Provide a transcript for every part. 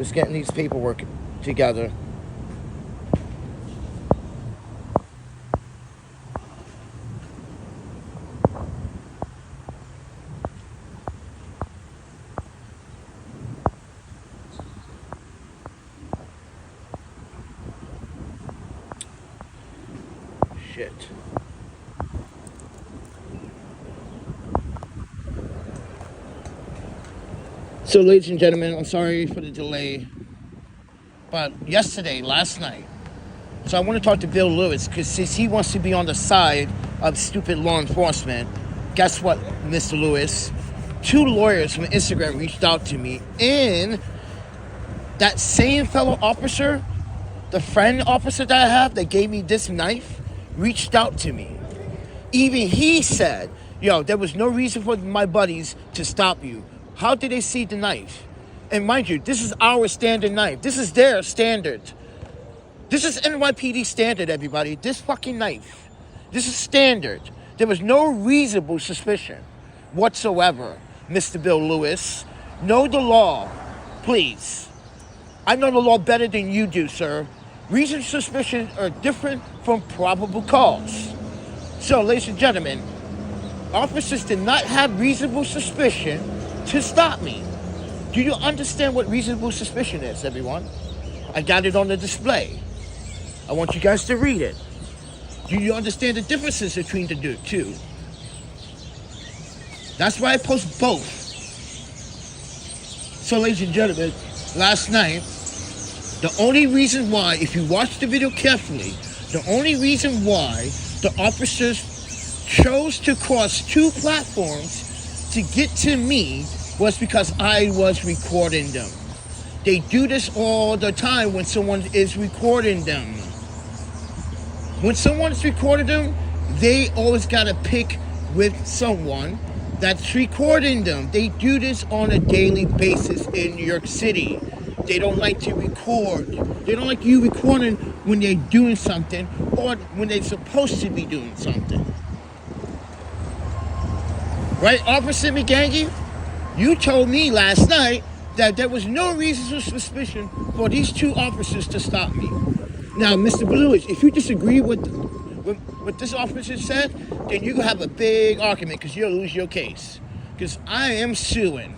Just getting these paperwork together. Shit. So, ladies and gentlemen, I'm sorry for the delay. But last night, so I want to talk to Bill Lewis, because since he wants to be on the side of stupid law enforcement, guess what, Mr. Lewis? 2 lawyers from Instagram reached out to me, and that same fellow officer, the friend officer that I have that gave me this knife, reached out to me. Even he said, yo, there was no reason for my buddies to stop you. How did they see the knife? And mind you, this is our standard knife. This is their standard. This is NYPD standard, everybody. This fucking knife. This is standard. There was no reasonable suspicion whatsoever, Mr. Bill Lewis. Know the law, please. I know the law better than you do, sir. Reasonable suspicions are different from probable cause. So, ladies and gentlemen, officers did not have reasonable suspicion to stop me. Do you understand what reasonable suspicion is, everyone? I got it on the display. I want you guys to read it. Do you understand the differences between the two? That's why I post both. So, ladies and gentlemen, last night, the only reason why, if you watch the video carefully, the only reason why the officers chose to cross 2 platforms to get to me was because I was recording them. They do this all the time when someone is recording them. When someone's recording them, they always gotta pick with someone that's recording them. They do this on a daily basis in New York City. They don't like to record. They don't like you recording when they're doing something or when they're supposed to be doing something. Right, Officer McGangy? You told me last night that there was no reason for suspicion for these 2 officers to stop me. Now, Mr. Lewis, if you disagree with what this officer said, then you have a big argument because you'll lose your case. Because I am suing.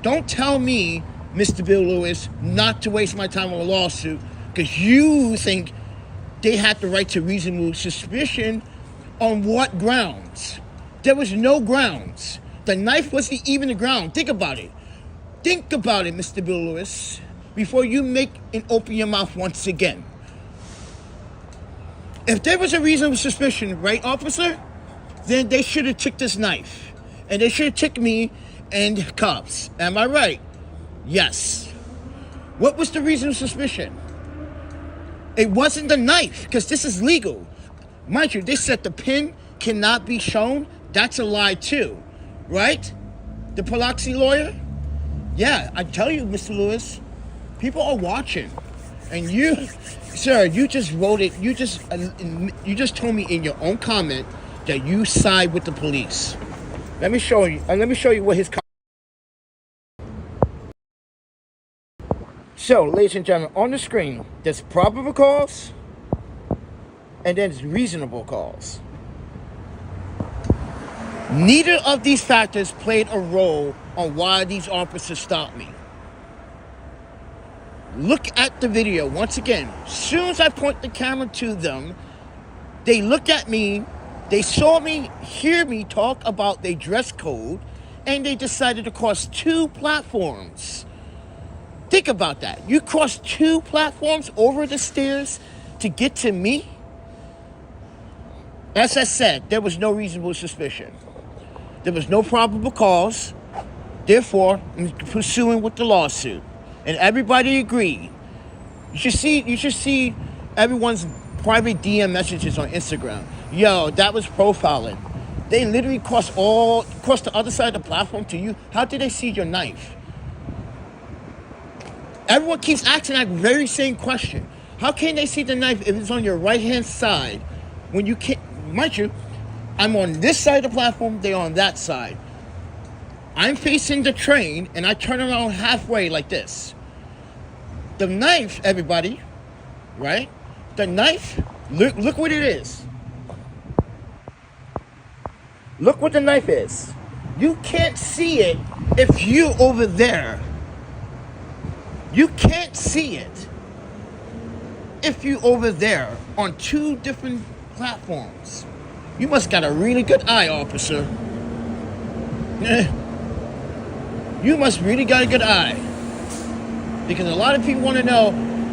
Don't tell me, Mr. Bill Lewis, not to waste my time on a lawsuit because you think they had the right to reasonable suspicion. On what grounds? There was no grounds. The knife wasn't even the ground. Think about it. Think about it, Mr. Bill Lewis, before you make and open your mouth once again. If there was a reasonable suspicion, right, officer, then they should have took this knife. And they should have took me and cops. Am I right? Yes. What was the reasonable suspicion? It wasn't the knife, because this is legal. Mind you, they said the pin cannot be shown. That's a lie too. Right? The Polaxi lawyer? Yeah, I tell you, Mr. Lewis, people are watching. And you, sir, you just wrote it, you just told me in your own comment that you side with the police. Let me show you, what his So, ladies and gentlemen, on the screen, there's probable cause, and then there's reasonable cause. Neither of these factors played a role on why these officers stopped me. Look at the video once again. As soon as I point the camera to them, they look at me, they saw me, hear me talk about their dress code, and they decided to cross 2 platforms. Think about that. You crossed 2 platforms over the stairs to get to me? As I said, there was no reasonable suspicion. There was no probable cause. Therefore, I'm pursuing with the lawsuit. And everybody agreed. You should see everyone's private DM messages on Instagram. Yo, that was profiling. They literally crossed the other side of the platform to you. How did they see your knife? Everyone keeps asking that very same question. How can they see the knife if it's on your right-hand side when you can't, mind you, I'm on this side of the platform, they're on that side. I'm facing the train, and I turn around halfway like this. The knife, everybody, right? The knife, look what it is. Look what the knife is. You can't see it if you're over there. You can't see it if you're over there on two different platforms. You must got a really good eye, officer. You must really got a good eye. Because a lot of people want to know,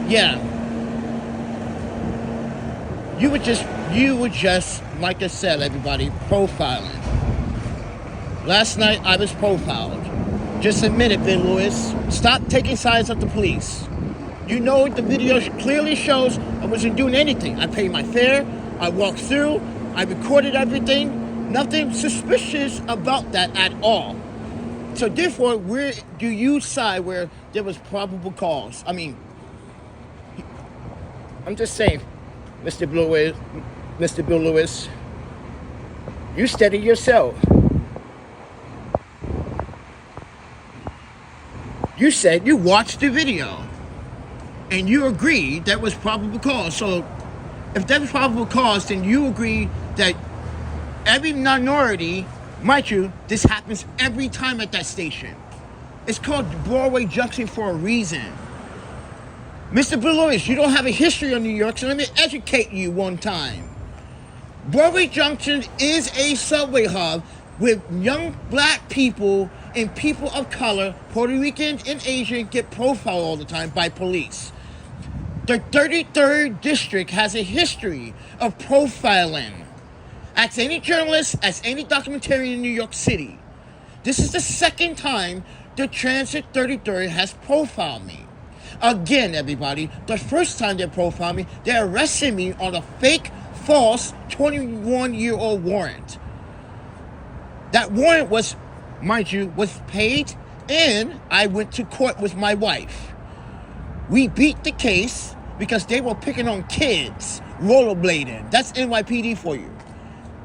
yeah, you were just, like I said, everybody, profiling. Last night, I was profiled. Just admit it, Ben Lewis. Stop taking sides of the police. You know the video clearly shows I wasn't doing anything. I paid my fare, I walked through, I recorded everything. Nothing suspicious about that at all. So therefore, where do you side where there was probable cause? I mean, I'm just saying, Mr. Bill Lewis, you steady yourself. You said you watched the video and you agreed that was probable cause. So if that was probable cause, then you agree that every minority, mind you, this happens every time at that station. It's called Broadway Junction for a reason. Mr. Bill Lewis, you don't have a history of New York, so let me educate you one time. Broadway Junction is a subway hub with young black people and people of color, Puerto Ricans and Asians, get profiled all the time by police. The 33rd District has a history of profiling. Ask any journalist, ask any documentarian in New York City. This is the second time the Transit 33rd has profiled me. Again, everybody, the first time they profiled me, they arrested me on a fake, false 21-year-old warrant. That warrant was, mind you, was paid, and I went to court with my wife. We beat the case because they were picking on kids, rollerblading. That's NYPD for you.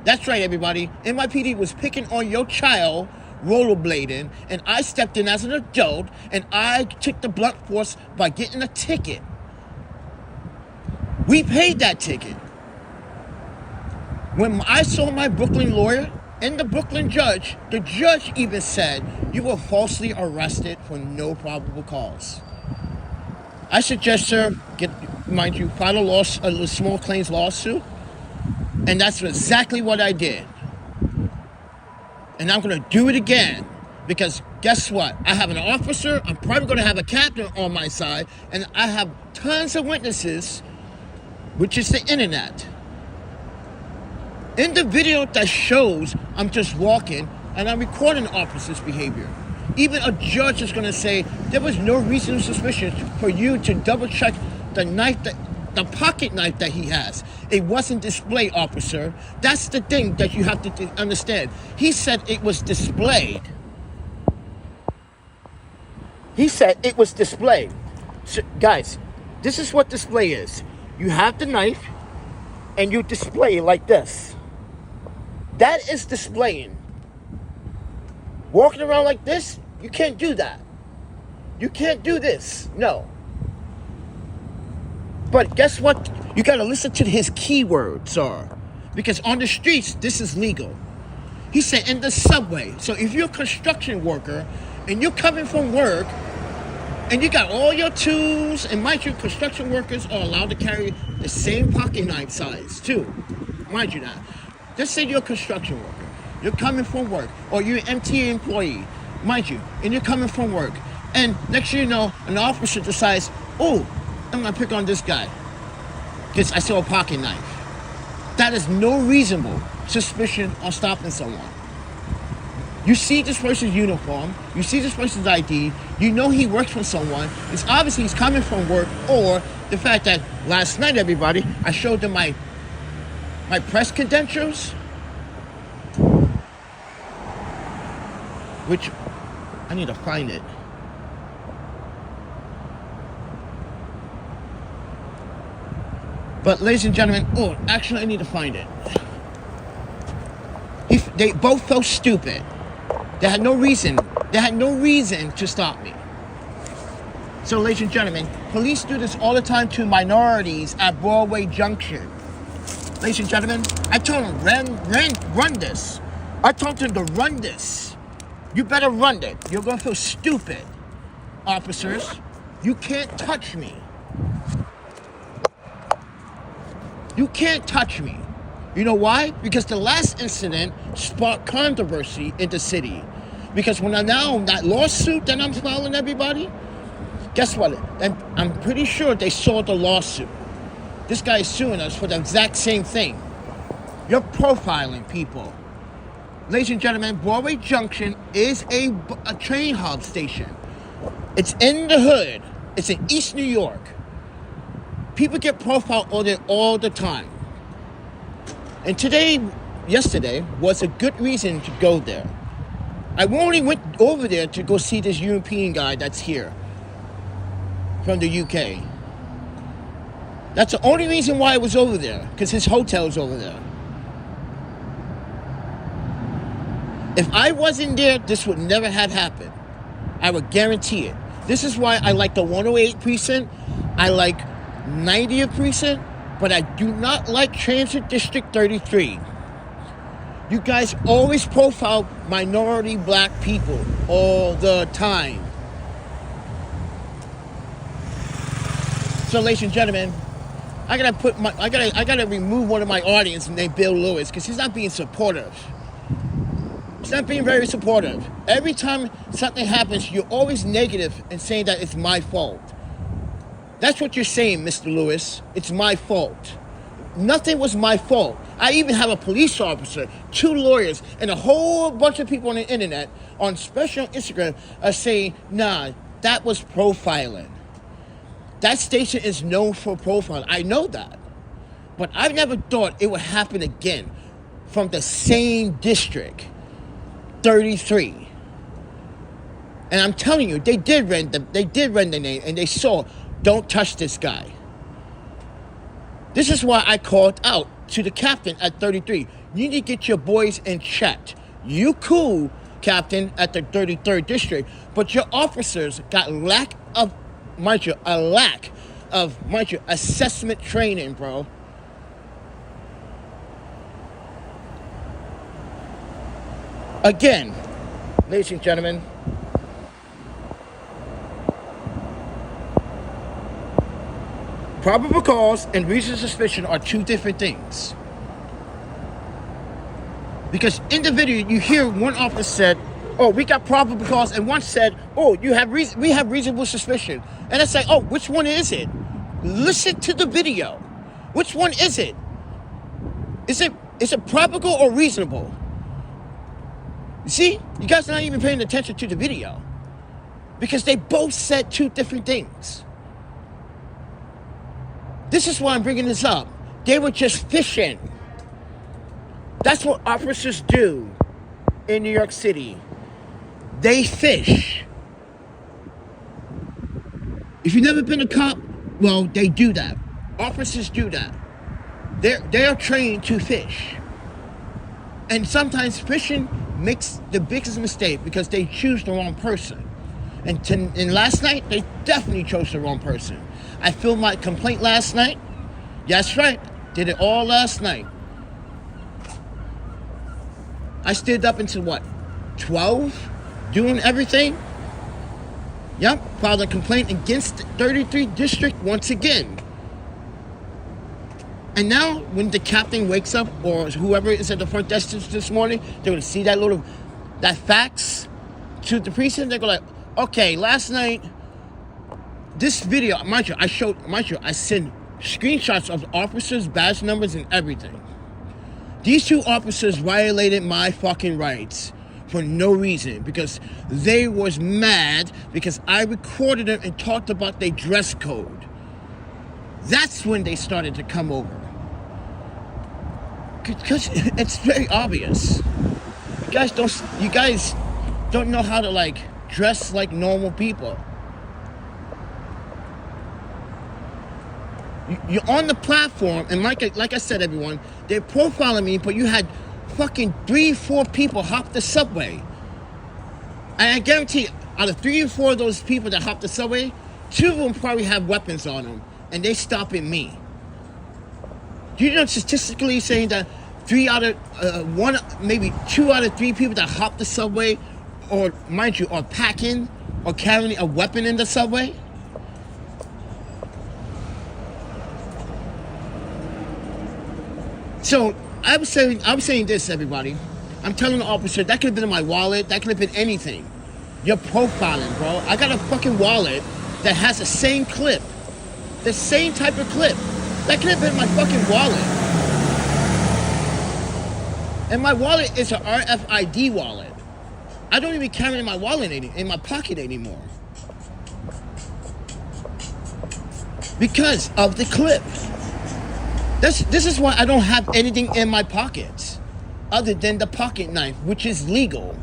That's right, everybody. NYPD was picking on your child, rollerblading, and I stepped in as an adult, and I took the blunt force by getting a ticket. We paid that ticket. When I saw my Brooklyn lawyer and the Brooklyn judge, the judge even said, you were falsely arrested for no probable cause. I suggest, sir, file a small claims lawsuit, and that's exactly what I did. And I'm going to do it again, because guess what? I have an officer, I'm probably going to have a captain on my side, and I have tons of witnesses, which is the internet. In the video that shows I'm just walking and I'm recording the officer's behavior, even a judge is going to say there was no reasonable suspicion for you to double check the knife, the pocket knife that he has. It wasn't displayed, officer. That's the thing that you have to understand. He said it was displayed. He said it was displayed. So, guys, this is what display is. You have the knife and you display it like this. That is displaying. Walking around like this, you can't do that. You can't do this. No. But guess what? You got to listen to his keywords, sir. Because on the streets, this is legal. He said in the subway. So if you're a construction worker and you're coming from work and you got all your tools, and mind you, construction workers are allowed to carry the same pocket knife size too. Mind you that. Just say you're a construction worker. You're coming from work, or you're an MTA employee, mind you, and you're coming from work. And next thing you know, an officer decides, oh, I'm going to pick on this guy because I saw a pocket knife. That is no reasonable suspicion on stopping someone. You see this person's uniform, you see this person's ID, you know he works for someone. It's obviously he's coming from work, or the fact that last night, everybody, I showed them my press credentials, which I need to find it. But ladies and gentlemen, actually I need to find it. They both felt stupid. They had no reason. They had no reason to stop me. So, ladies and gentlemen, police do this all the time to minorities at Broadway Junction. Ladies and gentlemen, I told them, run this. I told them to run this. You better run it. You're going to feel stupid, officers. You can't touch me. You can't touch me. You know why? Because the last incident sparked controversy in the city. Because when that lawsuit that I'm filing everybody, guess what? And I'm pretty sure they saw the lawsuit. This guy is suing us for the exact same thing. You're profiling people. Ladies and gentlemen, Broadway Junction is a train hub station. It's in the hood. It's in East New York. People get profiled on there all the time. And yesterday was a good reason to go there. I only went over there to go see this European guy that's here from the UK. That's the only reason why I was over there, because his hotel's over there. If I wasn't there, this would never have happened. I would guarantee it. This is why I like the 108 precinct. I like 90th precinct, but I do not like Transit District 33. You guys always profile minority black people all the time. So, ladies and gentlemen, I gotta remove one of my audience named Bill Lewis because he's not being supportive. He's not being very supportive. Every time something happens, you're always negative and saying that it's my fault. That's what you're saying, Mr. Lewis. It's my fault. Nothing was my fault. I even have a police officer, 2 lawyers, and a whole bunch of people on the internet, on special Instagram, are saying, nah, that was profiling. That station is known for profiling. I know that. But I never thought it would happen again from the same district, 33. And I'm telling you, they did run the name, and they saw, don't touch this guy. This is why I called out to the captain at 33. You need to get your boys in check. You cool, captain, at the 33rd district, but your officers got a lack of assessment training, bro. Again, ladies and gentlemen, probable cause and reasonable suspicion are 2 different things. Because in the video, you hear one officer said, oh, we got probable cause, and one said, oh, we have reasonable suspicion. And it's like, oh, which one is it? Listen to the video. Which one is it? Is it probable or reasonable? You see, you guys are not even paying attention to the video. Because they both said 2 different things. This is why I'm bringing this up. They were just fishing. That's what officers do in New York City. They fish. If you've never been a cop, well, they do that. Officers do that. They are trained to fish. And sometimes fishing makes the biggest mistake because they choose the wrong person. And last night, they definitely chose the wrong person. I filmed my complaint last night. That's right. Did it all last night. I stayed up until what? 12? Doing everything? Yep. Filed a complaint against 33 District once again. And now, when the captain wakes up, or whoever is at the front desk this morning, they're going to see that fax to the precinct. They're going to like, okay, last night, this video, mind you, I sent screenshots of the officers' badge numbers and everything. These 2 officers violated my fucking rights for no reason because they was mad because I recorded them and talked about their dress code. That's when they started to come over. Because it's very obvious. You guys don't know how to like dress like normal people. You're on the platform, and like I said, everyone, they're profiling me, but you had fucking 3-4 people hop the subway. And I guarantee, out of 3 or 4 of those people that hopped the subway, 2 of them probably have weapons on them, and they stopping me. You know, statistically saying that 3 out of 1, maybe 2 out of 3 people that hop the subway, or mind you, are packing or carrying a weapon in the subway. So I'm saying this, everybody. I'm telling the officer that could have been in my wallet. That could have been anything. You're profiling, bro. I got a fucking wallet that has the same clip, the same type of clip. That could have been my fucking wallet. And my wallet is an RFID wallet. I don't even carry it in my wallet in my pocket anymore because of the clip. This is why I don't have anything in my pockets other than the pocket knife, which is legal.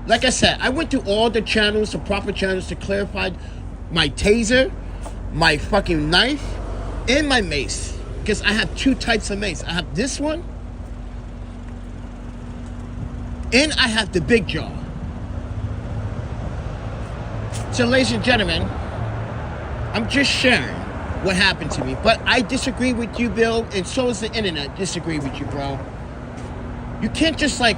Like I said, I went through all the channels, the proper channels, to clarify my taser, my fucking knife, and my mace. Because I have 2 types of mace. I have this one, and I have the big jaw. So, ladies and gentlemen, I'm just sharing what happened to me. But I disagree with you, Bill, and so does the internet disagree with you, bro. You can't just, like,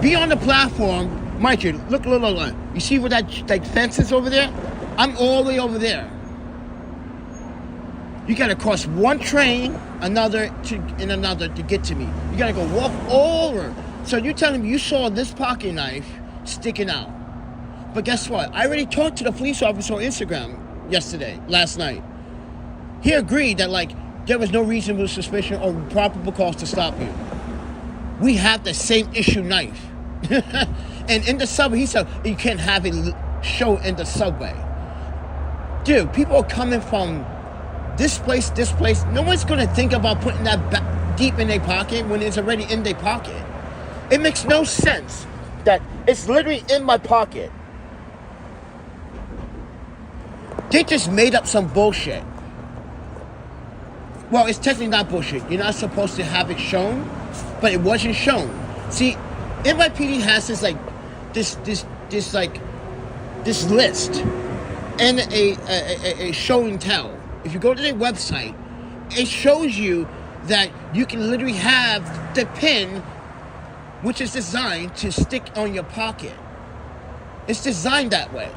be on the platform. Mind you, look. You see where that fence is over there? I'm all the way over there. You gotta cross one train, another to get to me. You gotta go walk over. So you're telling me you saw this pocket knife sticking out. But guess what? I already talked to the police officer on Instagram last night. He agreed that, like, there was no reasonable suspicion or probable cause to stop you. We have the same issue knife. And in the subway, he said, you can't have it show in the subway. Dude, people are coming from this place. No one's going to think about putting that deep in their pocket when it's already in their pocket. It makes no sense that it's literally in my pocket. They just made up some bullshit. Well, it's technically not bullshit. You're not supposed to have it shown, but it wasn't shown. See, NYPD has this list and a show and tell. If you go to their website, it shows you that you can literally have the pin, which is designed to stick on your pocket. It's designed that way.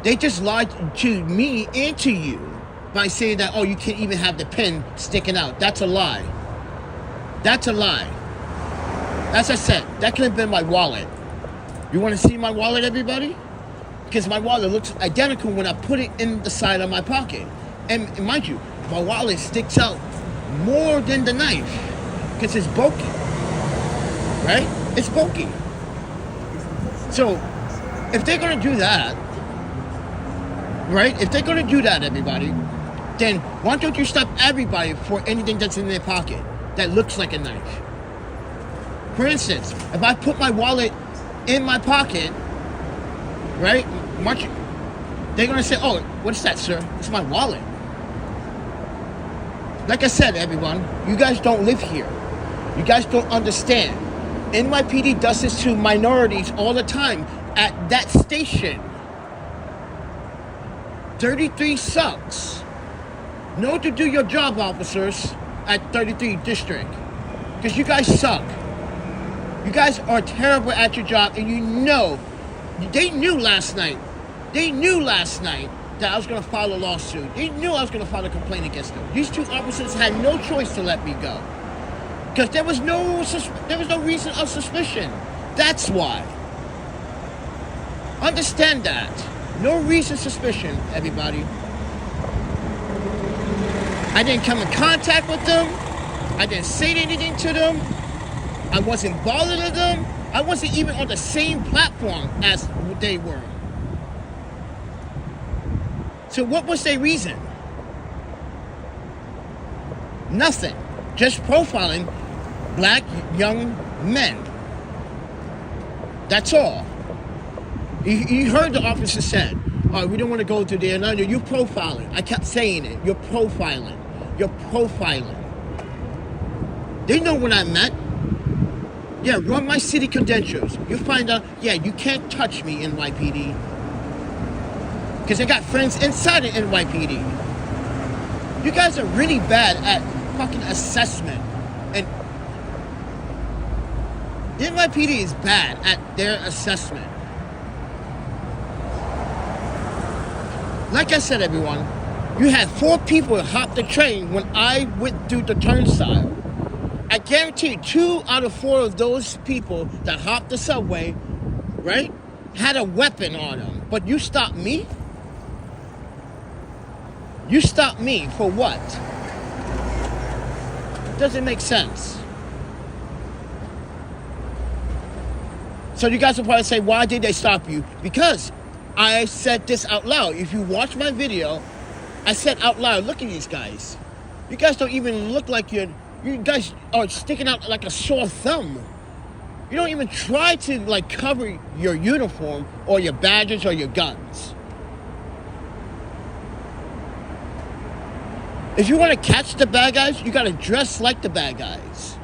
They just lied to me and to you by saying that, oh, you can't even have the pin sticking out. That's a lie. That's a lie. As I said, that could have been my wallet. You want to see my wallet, everybody? Because my wallet looks identical when I put it in the side of my pocket. And mind you, my wallet sticks out more than the knife because it's bulky. Right? It's bulky. So, if they're going to do that, right? If they're going to do that, everybody, then why don't you stop everybody for anything that's in their pocket that looks like a knife? For instance, if I put my wallet in my pocket, right? They're going to say, oh, what's that, sir? It's my wallet. Like I said, everyone, you guys don't live here. You guys don't understand. NYPD does this to minorities all the time at that station. 33 sucks. Know to do your job, officers, at 33 District. Because you guys suck. You guys are terrible at your job, and you know. They knew last night that I was going to file a lawsuit. They knew I was going to file a complaint against them. These 2 officers had no choice to let me go. Because there was no reason of suspicion. That's why. Understand that. No reason of suspicion, everybody. I didn't come in contact with them. I didn't say anything to them. I wasn't bothered with them. I wasn't even on the same platform as they were. So what was their reason? Nothing. Just profiling black young men. That's all. You heard the officer said, oh, we don't want to go through there. No, you're profiling. I kept saying it. You're profiling. You're profiling. They know what I meant. Yeah, run my city credentials. You'll find out, yeah, you can't touch me, NYPD. Because I got friends inside of NYPD. You guys are really bad at fucking assessment. And NYPD is bad at their assessment. Like I said, everyone, you had 4 people hop the train when I went through the turnstile. I guarantee you, 2 out of 4 of those people that hopped the subway, right, had a weapon on them. But you stopped me? You stopped me for what? Doesn't make sense. So you guys will probably say, why did they stop you? Because I said this out loud. If you watch my video, I said out loud, look at these guys. You guys don't even look like you guys are sticking out like a sore thumb. You don't even try to like cover your uniform or your badges or your guns. If you want to catch the bad guys, you got to dress like the bad guys.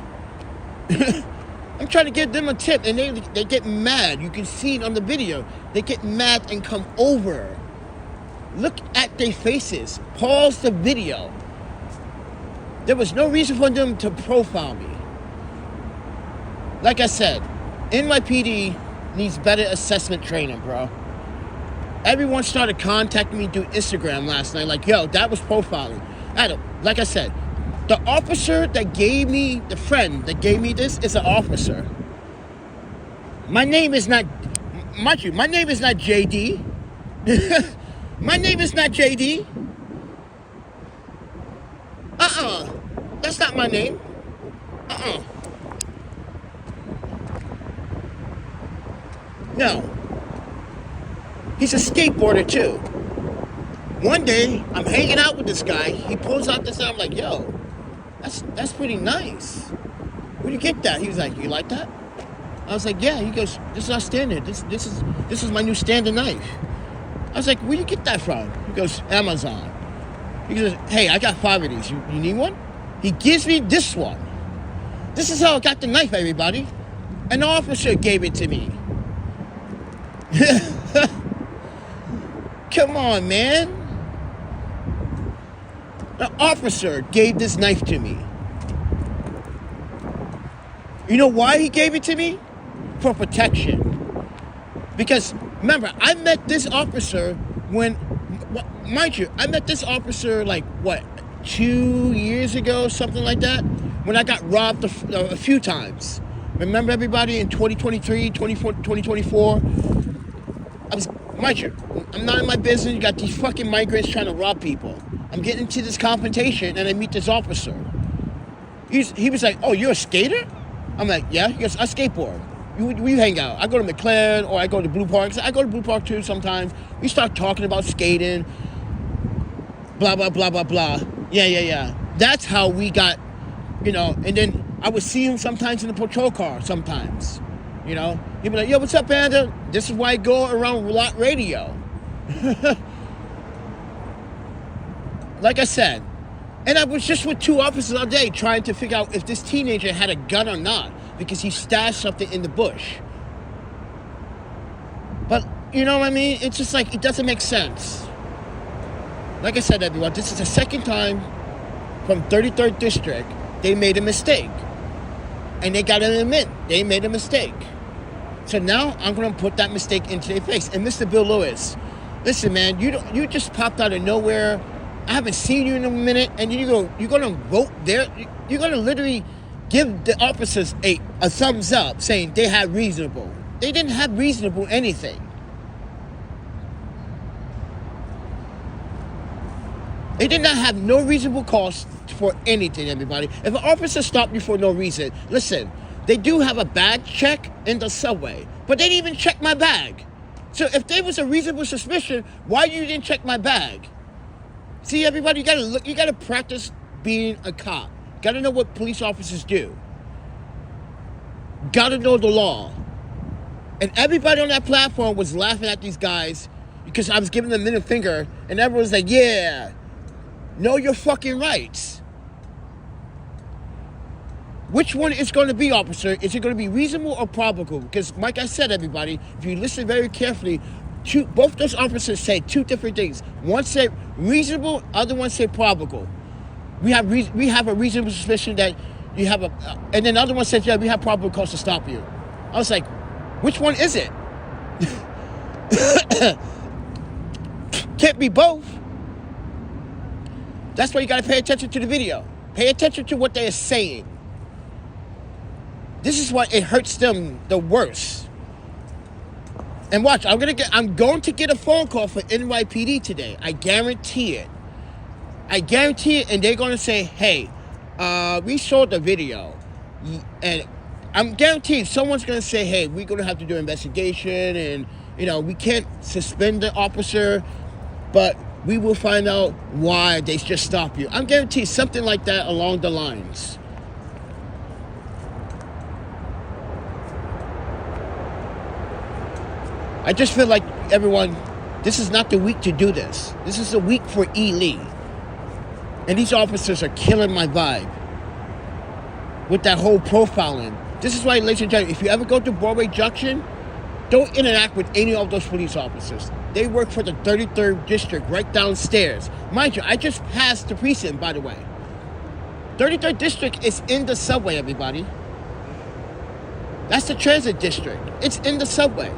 I'm trying to give them a tip, and they get mad. You can see it on the video. They get mad and come over. Look at their faces. Pause the video. There was no reason for them to profile me. Like I said, NYPD needs better assessment training, bro. Everyone started contacting me through Instagram last night, like, yo, that was profiling. Adam, like I said, the officer that gave me, the friend that gave me this is an officer. My name is not, mind you, my name is not JD. My name is not JD. That's not my name. No. He's a skateboarder too. One day, I'm hanging out with this guy. He pulls out this, and I'm like, yo, that's pretty nice. Where'd you get that? He was like, you like that? I was like, yeah. He goes, this is our standard. This is my new standard knife. I was like, where'd you get that from? He goes, Amazon. He goes, hey, I got 5 of these. You need one? He gives me this one. This is how I got the knife, everybody. An officer gave it to me. Come on, man. The officer gave this knife to me. You know why he gave it to me? For protection. Because, remember, I met this officer when, mind you, I met this officer like, 2 years ago, something like that, when I got robbed a few times. Remember, everybody, in 2023, 2024, mind you, I'm not in my business. You got these fucking migrants trying to rob people. I'm getting into this confrontation, and I meet this officer. He was like, oh, you're a skater? I'm like, yeah. He goes, I skateboard. We hang out. I go to McLaren, or I go to Blue Park. I go to Blue Park too sometimes. We start talking about skating. Blah, blah, blah, blah, blah. Yeah. That's how we got, and then I would see him sometimes in the patrol car sometimes. He'd be like, yo, what's up, Panda? This is why I go around Lot Radio. Like I said, and I was just with 2 officers all day trying to figure out if this teenager had a gun or not, because he stashed something in the bush. But, you know what I mean? It's just like, it doesn't make sense. Like I said, everyone, this is the second time from 33rd District they made a mistake. And they got to admit, they made a mistake. So now I'm going to put that mistake into their face. And Mr. Bill Lewis, listen, man, you just popped out of nowhere. I haven't seen you in a minute, and you're going to vote there. You're going to literally give the officers a thumbs up, saying they had reasonable. They didn't have reasonable anything. They did not have no reasonable cause for anything, everybody. If an officer stopped you for no reason, listen, they do have a bag check in the subway, but they didn't even check my bag. So if there was a reasonable suspicion, why you didn't check my bag? See, everybody, you gotta practice being a cop. Gotta know what police officers do. Gotta know the law. And everybody on that platform was laughing at these guys because I was giving them the middle finger, and everyone was like, yeah, know your fucking rights. Which one is going to be, officer? Is it going to be reasonable or probable? Because, like I said, everybody, if you listen very carefully, both those officers said two different things. One said reasonable, other one said probable. We have a reasonable suspicion that you have and then the other one said, yeah, we have probable cause to stop you. I was like, which one is it? Can't be both. That's why you got to pay attention to the video. Pay attention to what they are saying. This is why it hurts them the worst. And watch, I'm going to get a phone call for NYPD today. I guarantee it. I guarantee it, and they're going to say, hey, we saw the video. And I'm guaranteed someone's going to say, hey, we're going to have to do an investigation, and, we can't suspend the officer, but we will find out why they just stopped you. I'm guaranteed something like that along the lines. I just feel like, everyone, this is not the week to do this. This is the week for E. Lee. And these officers are killing my vibe with that whole profiling. This is why, ladies and gentlemen, if you ever go to Broadway Junction, don't interact with any of those police officers. They work for the 33rd District right downstairs. Mind you, I just passed the precinct, by the way. 33rd District is in the subway, everybody. That's the transit district. It's in the subway.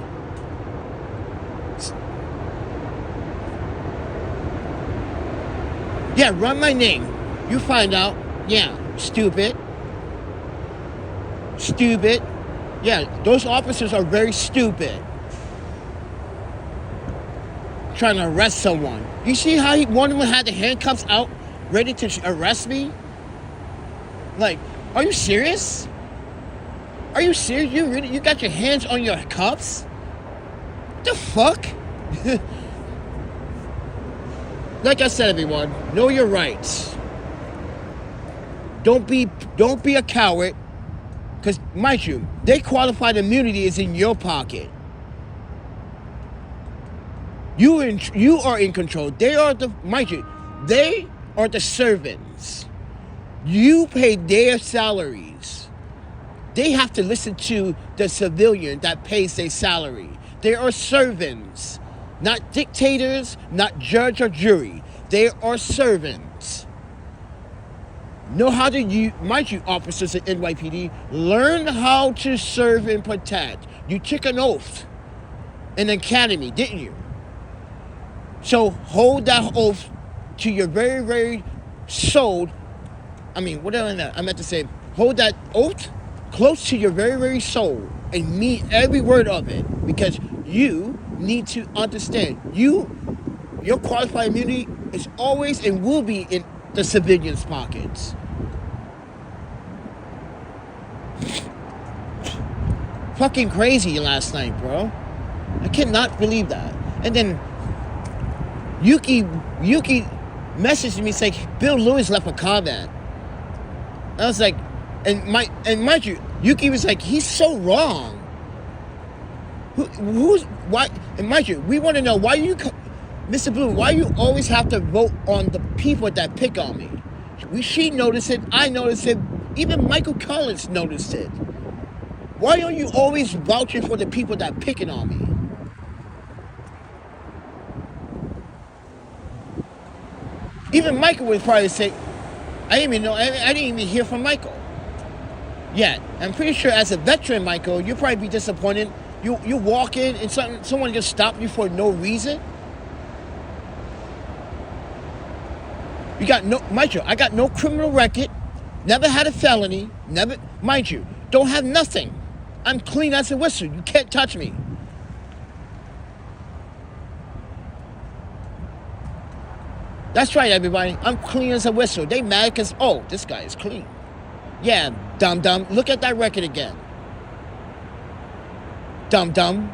Yeah, run my name. You find out. Yeah, stupid. Stupid. Yeah, those officers are very stupid. Trying to arrest someone. You see how one of them had the handcuffs out, ready to arrest me? Like, are you serious? Are you serious? You got your hands on your cuffs? What the fuck? Like I said, everyone, know your rights. Don't be a coward. Because, mind you, their qualified immunity is in your pocket. You are in control. They are the servants. You pay their salaries. They have to listen to the civilian that pays their salary. They are servants. Not dictators, not judge or jury. They are servants. Know how to mind you, officers at NYPD, learn how to serve and protect. You took an oath in the academy, didn't you? So hold that oath to your very, very soul. I mean, I meant to say, hold that oath close to your very, very soul and mean every word of it, because you need to understand, your qualified immunity is always and will be in the civilians' pockets. Fucking crazy last night, bro. I cannot believe that. And then Yuki messaged me saying Bill Lewis left a comment. I was like, and mind you, Yuki was like, he's so wrong. Why? And mind you, we want to know why Mr. Blue, why you always have to vote on the people that pick on me? She noticed it, I noticed it, even Michael Collins noticed it. Why are you always vouching for the people that picking on me? Even Michael would probably say, I didn't even hear from Michael yet. I'm pretty sure as a veteran, Michael, you'll probably be disappointed. You walk in and someone just stopped you for no reason. You got mind you, I got no criminal record, never had a felony, mind you, don't have nothing. I'm clean as a whistle. You can't touch me. That's right, everybody. I'm clean as a whistle. They mad because, this guy is clean. Yeah, dum-dum. Look at that record again. Dum-dum.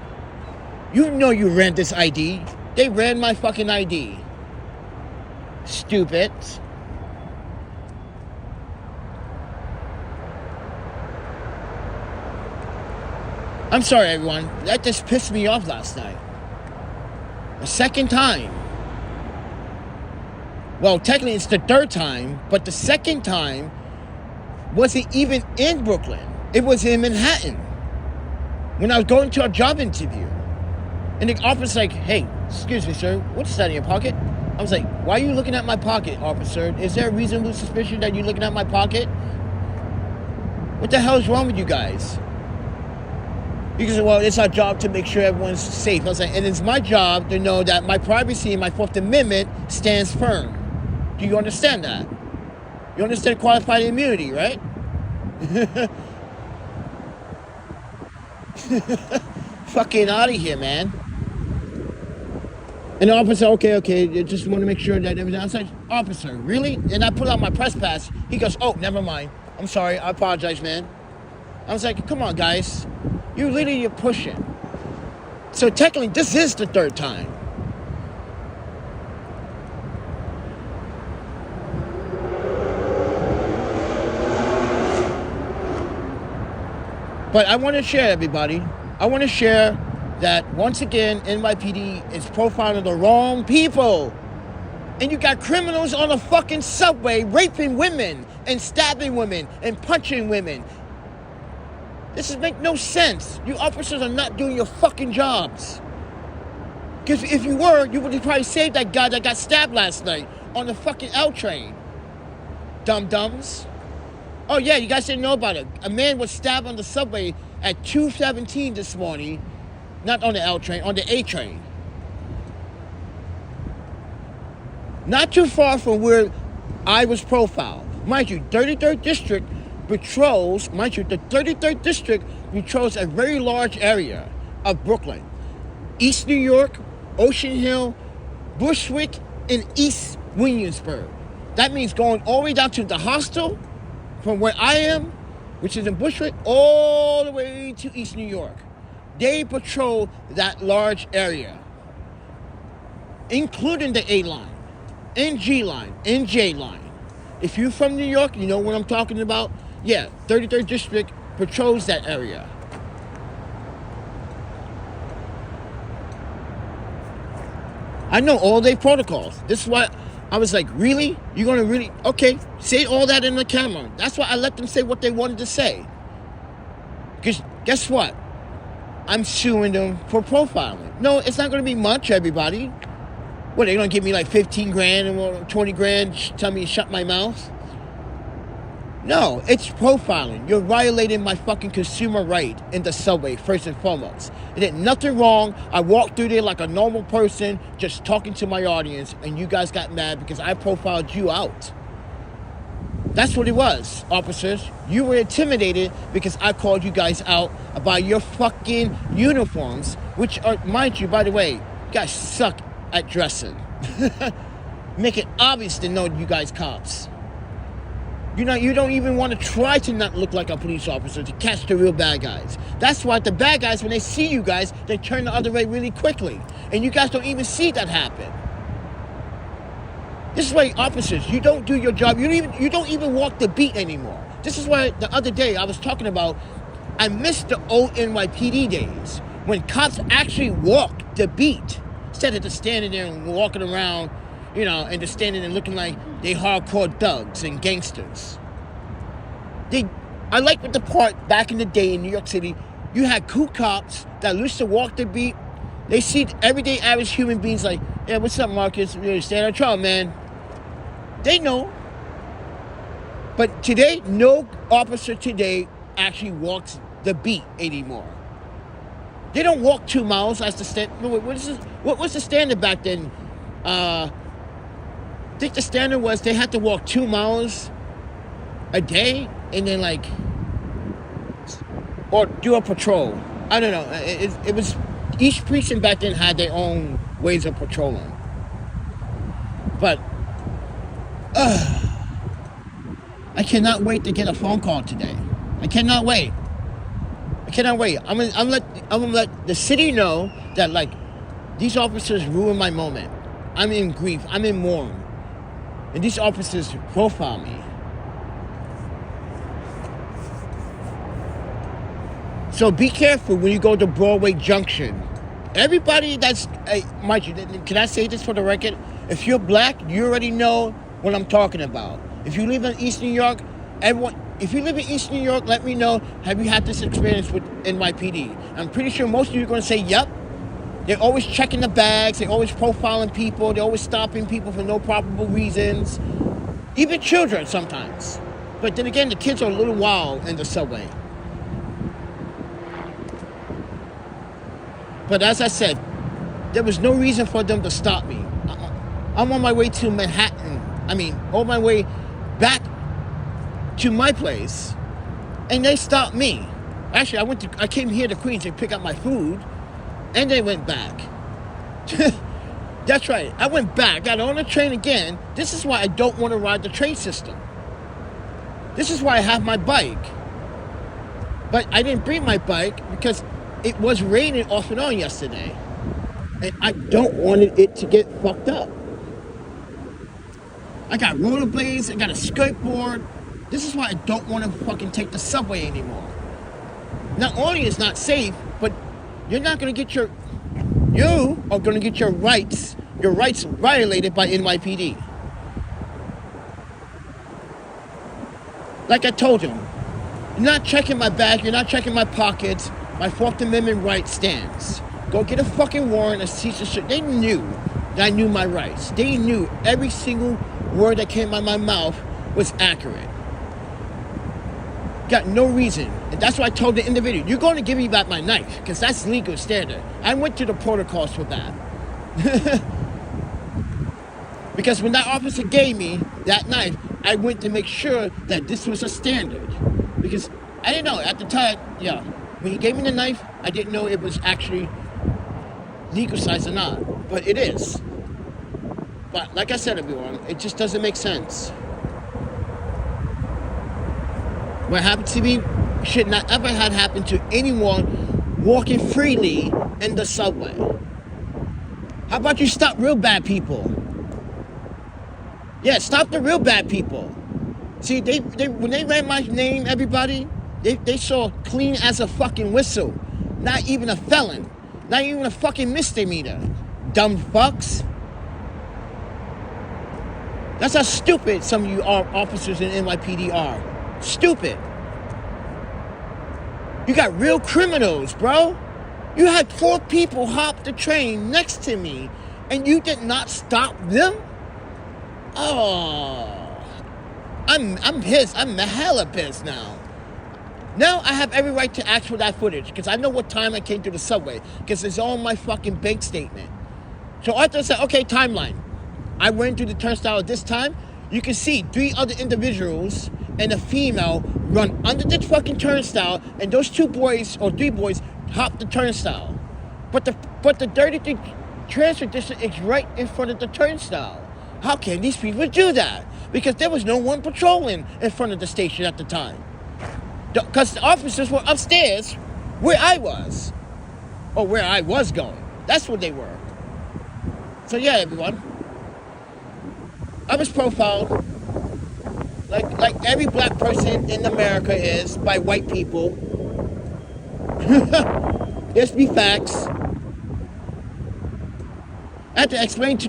You know you ran this ID. They ran my fucking ID. Stupid. I'm sorry, everyone. That just pissed me off last night. A second time. Well, technically it's the third time, but the second time, wasn't even in Brooklyn. It was in Manhattan. When I was going to a job interview. And the officer's like, hey, excuse me, sir, what's that in your pocket? I was like, why are you looking at my pocket, officer? Is there a reasonable suspicion that you're looking at my pocket? What the hell is wrong with you guys? Because, well, it's our job to make sure everyone's safe. I was like, and it's my job to know that my privacy and my Fourth Amendment stands firm. Do you understand that? You understand qualified immunity, right? Fucking out of here, man. And the officer, okay, just want to make sure that everything. I was like, officer, really? And I pull out my press pass. He goes, oh, never mind. I'm sorry, I apologize, man. I was like, come on, guys. You're pushing. So technically, this is the third time. But I want to share, everybody. I want to share that, once again, NYPD is profiling the wrong people. And you got criminals on the fucking subway raping women and stabbing women and punching women. This make no sense. You officers are not doing your fucking jobs. Because if you were, you would have probably saved that guy that got stabbed last night on the fucking L train. Dum-dums. Oh yeah, you guys didn't know about it. A man was stabbed on the subway at 2:17 this morning. Not on the L train, on the A train. Not too far from where I was profiled. Mind you, 33rd District patrols, the 33rd District patrols a very large area of Brooklyn. East New York, Ocean Hill, Bushwick, and East Williamsburg. That means going all the way down to the hostel from where I am, which is in Bushwick, all the way to East New York. They patrol that large area, including the A line, and G line, and J line. If you're from New York, you know what I'm talking about. Yeah, 33rd District patrols that area. I know all their protocols. This is why I was like, really? You're going to really? Okay, say all that in the camera. That's why I let them say what they wanted to say. Because guess what? I'm suing them for profiling. No, it's not going to be much, everybody. What, they're going to give me like 15 grand and 20 grand, tell me to shut my mouth? No, it's profiling. You're violating my fucking consumer right in the subway, first and foremost. It did nothing wrong. I walked through there like a normal person, just talking to my audience, and you guys got mad because I profiled you out. That's what it was, officers. You were intimidated because I called you guys out about your fucking uniforms, which are, mind you, by the way, you guys suck at dressing. Make it obvious to know you guys cops. You don't even want to try to not look like a police officer to catch the real bad guys. That's why the bad guys, when they see you guys, they turn the other way really quickly. And you guys don't even see that happen. This is why, officers, you don't do your job. You don't even walk the beat anymore. This is why the other day I was talking about, I missed the old NYPD days when cops actually walked the beat instead of just standing there and walking around, and just standing and looking like they hardcore thugs and gangsters. I like with the part back in the day in New York City, you had cool cops that used to walk the beat. They see everyday average human beings like, yeah, what's up, Marcus? Stand on trial, man. They know. But today, no officer today actually walks the beat anymore. They don't walk 2 miles as the standard. What was the standard back then? I think the standard was they had to walk 2 miles a day and then or do a patrol. I don't know. It was, each precinct back then had their own ways of patrolling. But I cannot wait to get a phone call today. I cannot wait. I'm gonna let the city know that these officers ruined my moment. I'm in grief. I'm in mourning. And these officers profile me. So be careful when you go to Broadway Junction. Everybody that's, mind you, can I say this for the record? If you're black, you already know what I'm talking about. If you live in East New York, if you live in East New York, let me know, have you had this experience with NYPD? I'm pretty sure most of you are going to say, yep. They're always checking the bags. They're always profiling people. They're always stopping people for no probable reasons. Even children sometimes. But then again, the kids are a little wild in the subway. But as I said, there was no reason for them to stop me. I'm on my way to Manhattan. On my way back to my place, and they stopped me. Actually, I came here to Queens to pick up my food, and they went back. That's right. I went back, got on the train again. This is why I don't want to ride the train system. This is why I have my bike. But I didn't bring my bike because it was raining off and on yesterday. And I don't want it to get fucked up. I got rollerblades, I got a skateboard. This is why I don't want to fucking take the subway anymore. Not only is it not safe, but you are going to get your rights violated by NYPD. Like I told him, you're not checking my bag, you're not checking my pockets, my Fourth Amendment right stands. Go get a fucking warrant, a cease and desist. They knew that I knew my rights. They knew every single word that came out of my mouth was accurate. Got no reason. And that's why I told the individual, you're going to give me back my knife, because that's legal standard. I went to the protocols for that. Because when that officer gave me that knife, I went to make sure that this was a standard. Because I didn't know at the time, when he gave me the knife, I didn't know it was actually legal size or not. But it is. But like I said, everyone, it just doesn't make sense. What happened to me should not ever have happened to anyone walking freely in the subway. How about you stop real bad people? Yeah, stop the real bad people. See, they when they ran my name, everybody, they saw clean as a fucking whistle. Not even a felon. Not even a fucking misdemeanor. Dumb fucks. That's how stupid some of you officers in NYPD are. Stupid. You got real criminals, bro. You had 4 people hop the train next to me, and you did not stop them? Oh, I'm pissed. I'm hella pissed now. Now I have every right to ask for that footage because I know what time I came to the subway because it's on my fucking bank statement. So Arthur said, okay, timeline. I went through the turnstile at this time. You can see 3 other individuals and a female run under the fucking turnstile, and those 2 boys or 3 boys hop the turnstile. But the 33 transfer district is right in front of the turnstile. How can these people do that? Because there was no one patrolling in front of the station at the time. Because the officers were upstairs where I was. Or where I was going. That's where they were. So yeah, everyone. I was profiled like every black person in America is by white people. Let's be facts. I had to explain to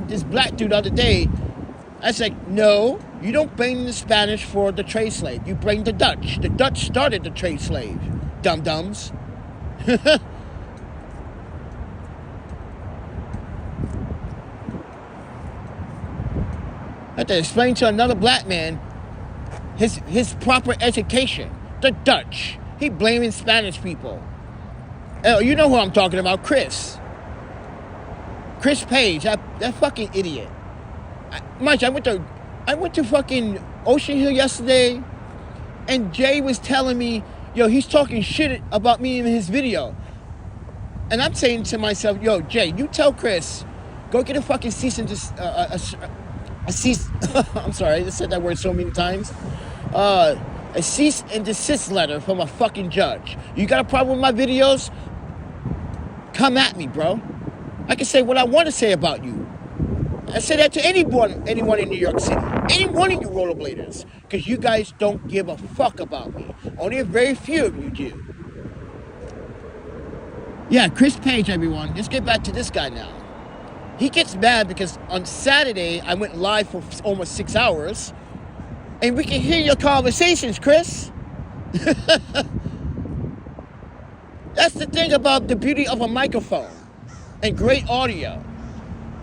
this black dude the other day. I said, no, you don't blame the Spanish for the trade slave. You blame the Dutch. The Dutch started the trade slave. Dum-dums. I had to explain to another black man his proper education. The Dutch. He blaming Spanish people. Oh, you know who I'm talking about, Chris. Chris Page, that fucking idiot. Mike, I went to fucking Ocean Hill yesterday, and Jay was telling me, yo, he's talking shit about me in his video. And I'm saying to myself, yo, Jay, you tell Chris, go get a fucking cease and desist, I'm sorry, I said that word so many times. A cease and desist letter from a fucking judge. You got a problem with my videos? Come at me, bro. I can say what I want to say about you. I say that to anyone in New York City. Any one of you rollerbladers. Because you guys don't give a fuck about me. Only a very few of you do. Yeah, Chris Page, everyone. Let's get back to this guy now. He gets mad because on Saturday, I went live for almost 6 hours. And we can hear your conversations, Chris. That's the thing about the beauty of a microphone and great audio.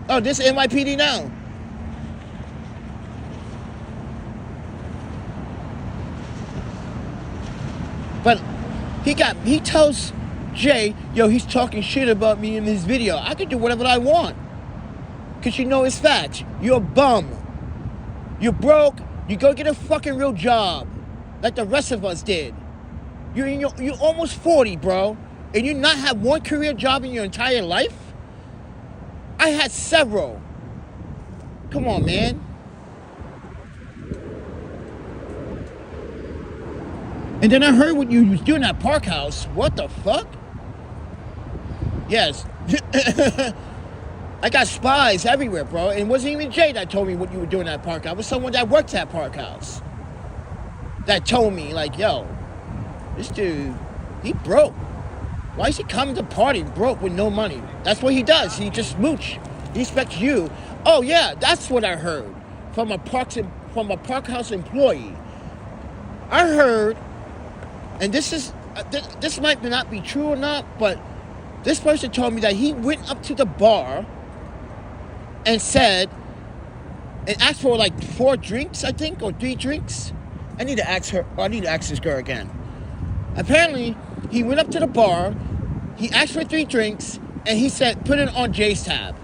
Oh, this is NYPD now. But he tells Jay, yo, he's talking shit about me in his video. I can do whatever I want. Because you know it's facts. You're a bum. You're broke. You go get a fucking real job. Like the rest of us did. You're almost 40, bro. And you not have one career job in your entire life? I had several. Come on, man. And then I heard what you was doing at Park House. What the fuck? Yes. I got spies everywhere, bro. And it wasn't even Jay that told me what you were doing at Park House. It was someone that worked at Park House that told me, like, yo, this dude, he broke. Why is he coming to party broke with no money? That's what he does. He just mooch. He expects you. Oh yeah, that's what I heard from a Park House employee. I heard, and this might not be true or not, but this person told me that he went up to the bar and asked for like 4 drinks, I think, or 3 drinks. I need to ask this girl again. Apparently, he went up to the bar, he asked for 3 drinks, and he said, put it on Jay's tab.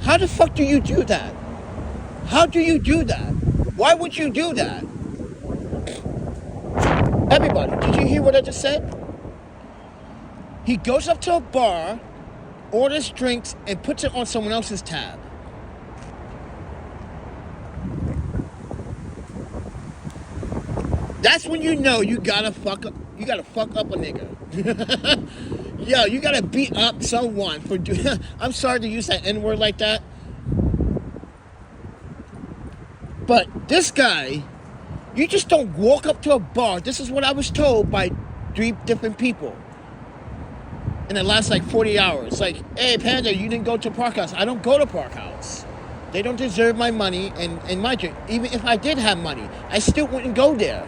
How the fuck do you do that? How do you do that? Why would you do that? Everybody, did you hear what I just said? He goes up to a bar, orders drinks, and puts it on someone else's tab. That's when you know you gotta fuck up a nigga. Yo, you gotta beat up someone for doing. I'm sorry to use that N-word like that. But this guy, you just don't walk up to a bar. This is what I was told by 3 different people in the last like 40 hours. Like, hey, Panda, you didn't go to Park House. I don't go to Park House. They don't deserve my money and my drink. Even if I did have money, I still wouldn't go there.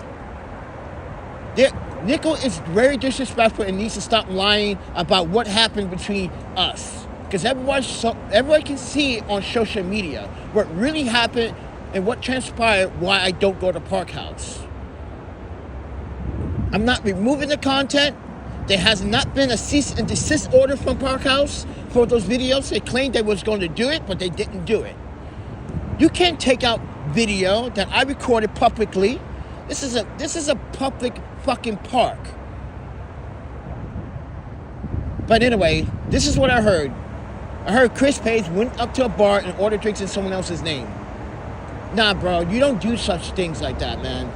Nickel is very disrespectful and needs to stop lying about what happened between us. Because everyone can see on social media what really happened and what transpired why I don't go to Park House. I'm not removing the content. There has not been a cease and desist order from Park House for those videos. They claimed they was going to do it, but they didn't do it. You can't take out video that I recorded publicly. This is a public fucking park. But anyway, this is what I heard. I heard Chris Page went up to a bar and ordered drinks in someone else's name. Nah, bro, you don't do such things like that, man.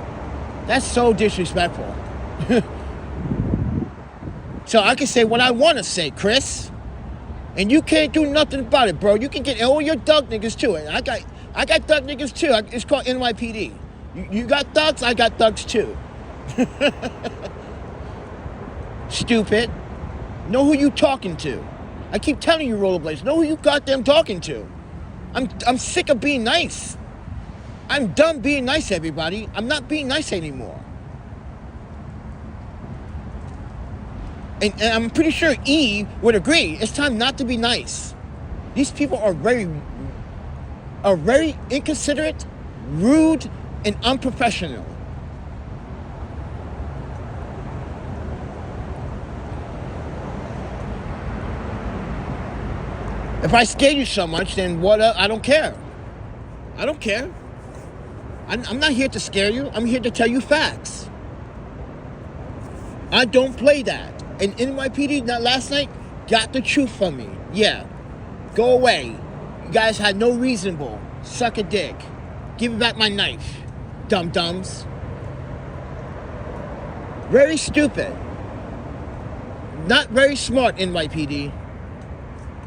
That's so disrespectful. So I can say what I want to say, Chris. And you can't do nothing about it, bro. You can get all your thug niggas too. And I got thug niggas too. It's called NYPD. You got thugs, I got thugs too. Stupid. Know who you talking to. I keep telling you, rollerblades, know who you goddamn talking to. I'm sick of being nice. I'm done being nice, everybody. I'm not being nice anymore. And I'm pretty sure E would agree. It's time not to be nice. These people are very inconsiderate, rude, and unprofessional. If I scare you so much, then what? I don't care. I don't care. I'm not here to scare you. I'm here to tell you facts. I don't play that. And NYPD last night got the truth from me. Yeah. Go away. You guys had no reasonable. Suck a dick. Give me back my knife. Dum-dums. Very stupid. Not very smart, NYPD.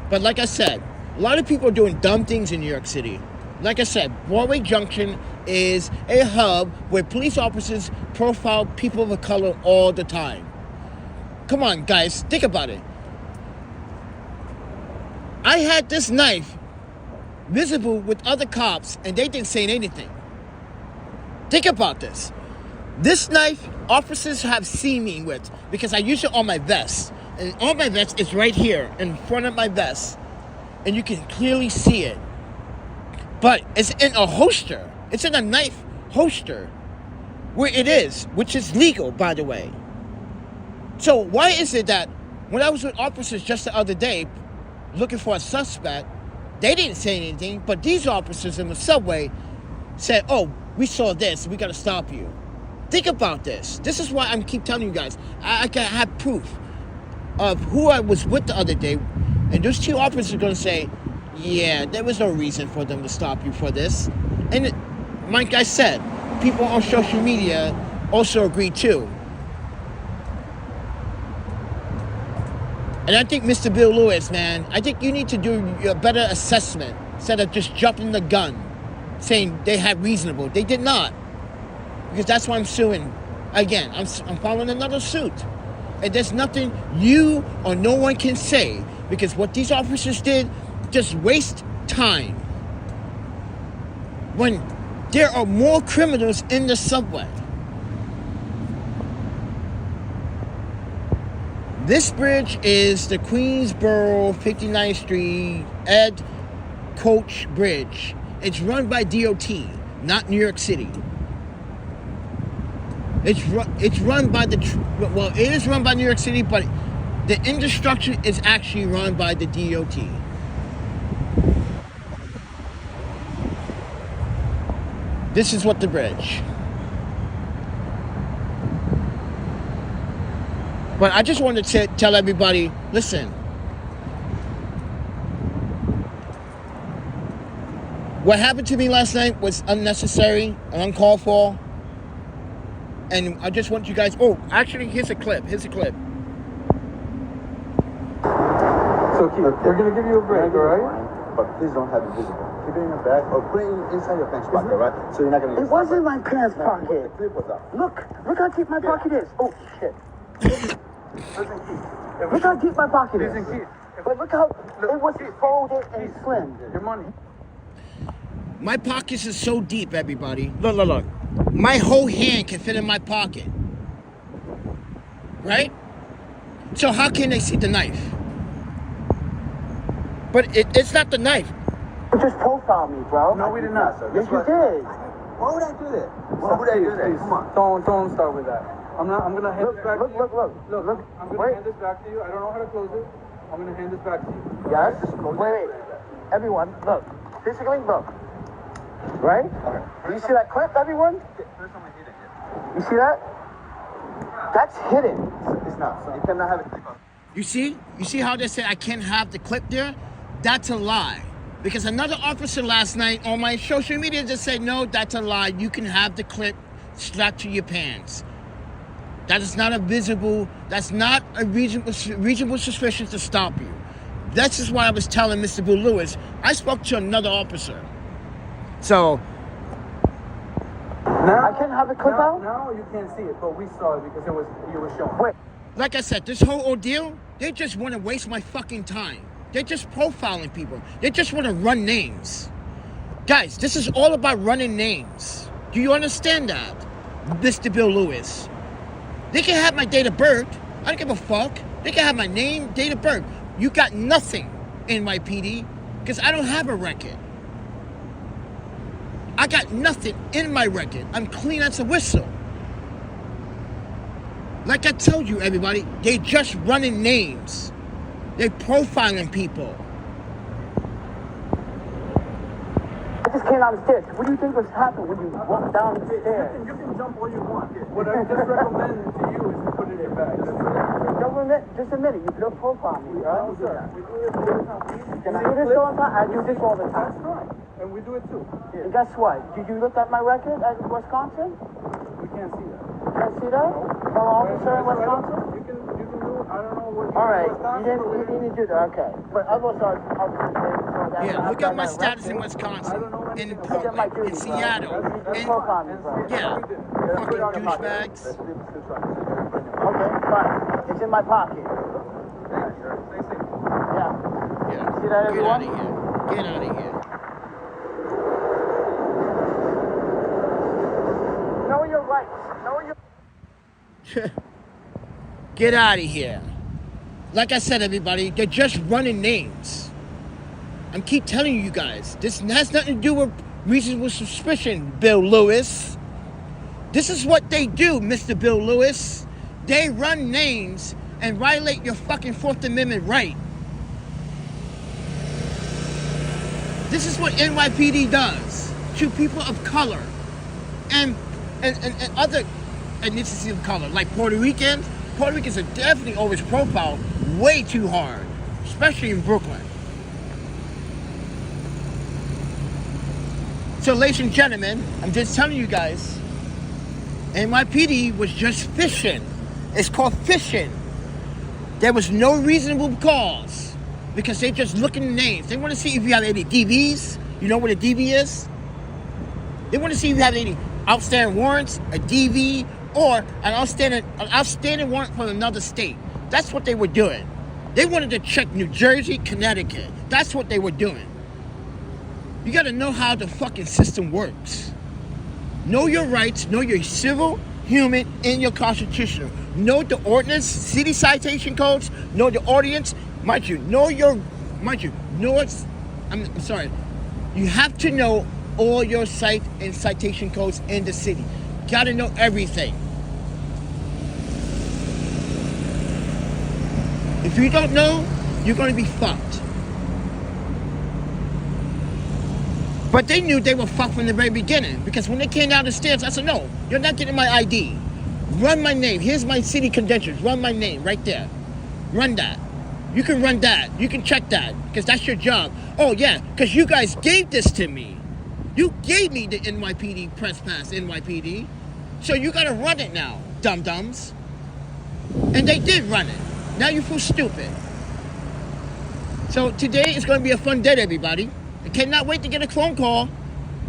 But like I said, a lot of people are doing dumb things in New York City. Like I said, Broadway Junction is a hub where police officers profile people of color all the time. Come on, guys, think about it. I had this knife visible with other cops, and they didn't say anything. Think about this. This knife, officers have seen me with because I use it on my vest. And on my vest is right here in front of my vest. And you can clearly see it. But it's in a holster. It's in a knife holster. Where it is, which is legal, by the way. So why is it that when I was with officers just the other day looking for a suspect, they didn't say anything, but these officers in the subway said, oh, we saw this, we got to stop you. Think about this. This is why I keep telling you guys, I can have proof of who I was with the other day, and those two officers are going to say, yeah, there was no reason for them to stop you for this. And like I said, people on social media also agree too. And I think Mr. Bill Lewis, man, I think you need to do a better assessment instead of just jumping the gun, saying they had reasonable. They did not. Because that's why I'm suing. Again, I'm filing another suit. And there's nothing you or no one can say. Because what these officers did, just waste time. When there are more criminals in the subway. This bridge is the Queensboro 59th Street Ed Coach Bridge. It's run by DOT, not New York City. It's run by it is run by New York City, but the infrastructure is actually run by the DOT. This is what the bridge. But I just wanted to tell everybody, listen. What happened to me last night was unnecessary and uncalled for. And I just want you guys... Oh, actually, here's a clip. So, Keith, we're going to give you a break, all right? But please don't have it visible. Keep it in your bag or put it inside your pants pocket, right? So you're not going to... It wasn't in my pants pocket. The clip was up. Look how deep my pocket is. Oh, shit. Look how deep my pocket is. But look how it was folded and slim. Your money. My pockets are so deep, everybody. Look. My whole hand can fit in my pocket. Right? So how can they see the knife? But it's not the knife. You just profiled me, bro. No, we did not, sir. Yes, you did. Why would I do that? Why would I do that? Come on. Don't start with that. I'm gonna hand this back to you. Look. I'm gonna hand this back to you. I don't know how to close it. I'm gonna hand this back to you. Yes? Wait. Everyone, look. Physically, look. Right? Okay. Do you see that clip, everyone? You see that? That's hidden. It's not. You cannot have it clip up. You see? You see how they said I can't have the clip there? That's a lie. Because another officer last night on my social media just said, no, that's a lie. You can have the clip strapped to your pants. That is not that's not a reasonable suspicion to stop you. That's just why I was telling Mr. Bill Lewis, I spoke to another officer. So... Now, I can't have it clip out? Now you can't see it, but we saw it because you were showing. Wait. Like I said, this whole ordeal, they just want to waste my fucking time. They're just profiling people. They just want to run names. Guys, this is all about running names. Do you understand that, Mr. Bill Lewis? They can have my date of birth. I don't give a fuck. They can have my name, date of birth. You got nothing, NYPD, because I don't have a record. I got nothing in my record. I'm clean as a whistle. Like I told you, everybody, they just running names. They're profiling people. I just came down the stairs. What do you think was happening when you walked down the stairs? You can jump all you want. What I just recommend to you is to put it in your bag. Just a minute. You could profile me, right? No, sir. We do this all the time. Can I do this all the time? I do this all the time. That's right. And we do it too. And guess what? Did you look at my record at Wisconsin? We can't see that. Can't see that? No officer in Wisconsin? You can do, I don't know what you All right. Wisconsin, You didn't do that. Okay. But others are Yeah, look at my status in Wisconsin, in Portland, in Seattle, in... Yeah, fucking douchebags. Okay, fine. It's in my pocket. Yeah. Yeah. See that, everyone? Get out of here. Know your Get out of here. Like I said, everybody, they're just running names. I'm keep telling you guys, this has nothing to do with reasonable suspicion, Bill Lewis. This is what they do, Mr. Bill Lewis. They run names and violate your fucking Fourth Amendment right. This is what NYPD does to people of color and other ethnicities of color, like Puerto Ricans. Puerto Ricans are definitely always profiled way too hard, especially in Brooklyn. So, ladies and gentlemen, I'm just telling you guys, NYPD was just fishing. It's called fishing. There was no reasonable cause because they just look at the names. They want to see if you have any DVs. You know what a DV is? They want to see if you have any outstanding warrants, a DV, or an outstanding warrant from another state. That's what they were doing. They wanted to check New Jersey, Connecticut. That's what they were doing. You got to know how the fucking system works. Know your rights, know your civil, human, and your constitutional. Know the ordinance, city citation codes, know the ordinance. I'm sorry. You have to know all your cite and citation codes in the city. Got to know everything. If you don't know, you're going to be fucked. But they knew they were fucked from the very beginning, because when they came down the stairs, I said, no, you're not getting my ID. Run my name. Here's my city credentials. Run my name right there. Run that. You can run that. You can check that, because that's your job. Oh, yeah, because you guys gave this to me. You gave me the NYPD press pass, NYPD. So you got to run it now, dum-dums. And they did run it. Now you feel stupid. So today is going to be a fun day, everybody. I cannot wait to get a phone call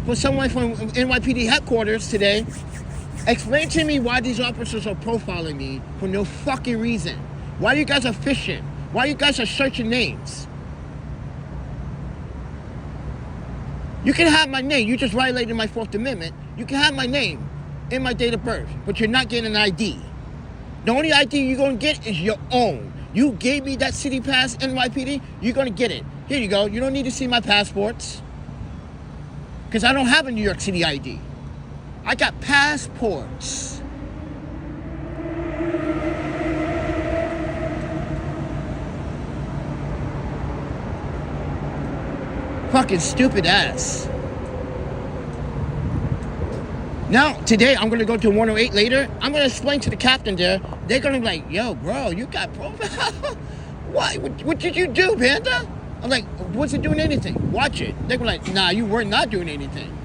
from someone from NYPD headquarters today. Explain to me why these officers are profiling me for no fucking reason. Why you guys are fishing. Why you guys are searching names. You can have my name. You just violated my Fourth Amendment. You can have my name and my date of birth, but you're not getting an ID. The only ID you're going to get is your own. You gave me that city pass, NYPD, you're going to get it. Here you go. You don't need to see my passports, because I don't have a New York City ID. I got passports. Fucking stupid ass. Now, today, I'm going to go to 108 later. I'm going to explain to the captain there. They're going to be like, yo, bro, you got profile? Why? What did you do, Panda? I'm like, wasn't doing anything. Watch it. They're like, nah, you were not doing anything.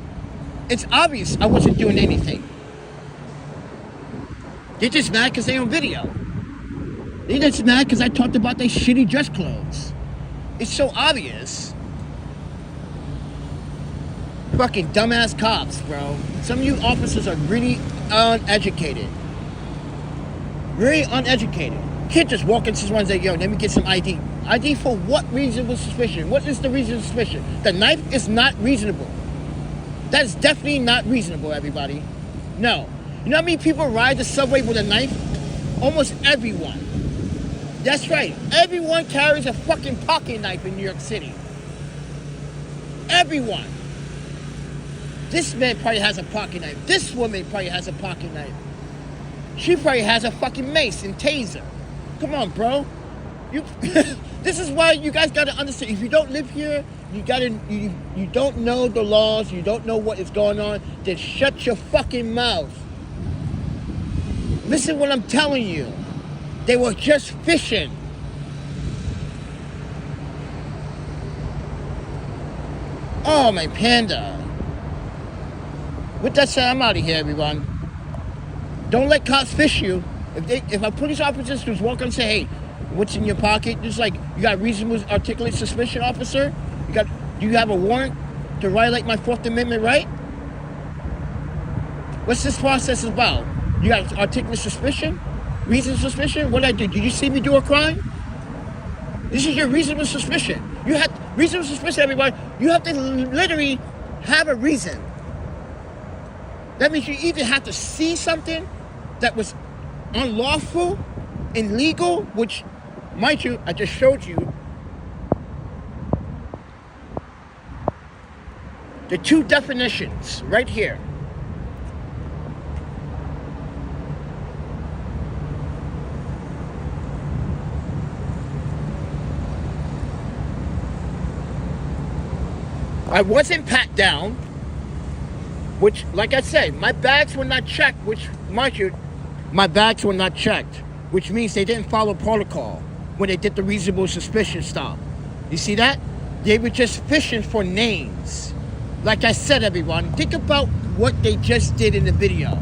It's obvious I wasn't doing anything. They're just mad because they on video. They're just mad because I talked about their shitty dress clothes. It's so obvious. Fucking dumbass cops, bro. Some of you officers are really uneducated. Very uneducated. Can't just walk into someone and say, yo, let me get some ID. ID for what reasonable suspicion? What is the reasonable suspicion? The knife is not reasonable. That is definitely not reasonable, everybody. No. You know how many people ride the subway with a knife? Almost everyone. That's right. Everyone carries a fucking pocket knife in New York City. Everyone. This man probably has a pocket knife. This woman probably has a pocket knife. She probably has a fucking mace and taser. Come on, bro. This is why you guys gotta understand. If you don't live here, you don't know the laws, you don't know what is going on, then shut your fucking mouth. Listen what I'm telling you. They were just fishing. Oh, my panda. With that said, I'm out of here, everyone. Don't let cops fish you. If a police officer was walking and say, hey, what's in your pocket? Just like, you got reasonable articulate suspicion, officer? Do you have a warrant to violate my Fourth Amendment right? What's this process about? You got articulate suspicion? Reasonable suspicion? What did I do? Did you see me do a crime? This is your reasonable suspicion. You have reasonable suspicion, everybody. You have to literally have a reason. That means you either have to see something that was unlawful, illegal, which, mind you, I just showed you the two definitions right here. I wasn't pat down, which, like I said, my bags were not checked, which, mind you, my bags were not checked, which means they didn't follow protocol when they did the reasonable suspicion stop. You see that? They were just fishing for names. Like I said, everyone, think about what they just did in the video.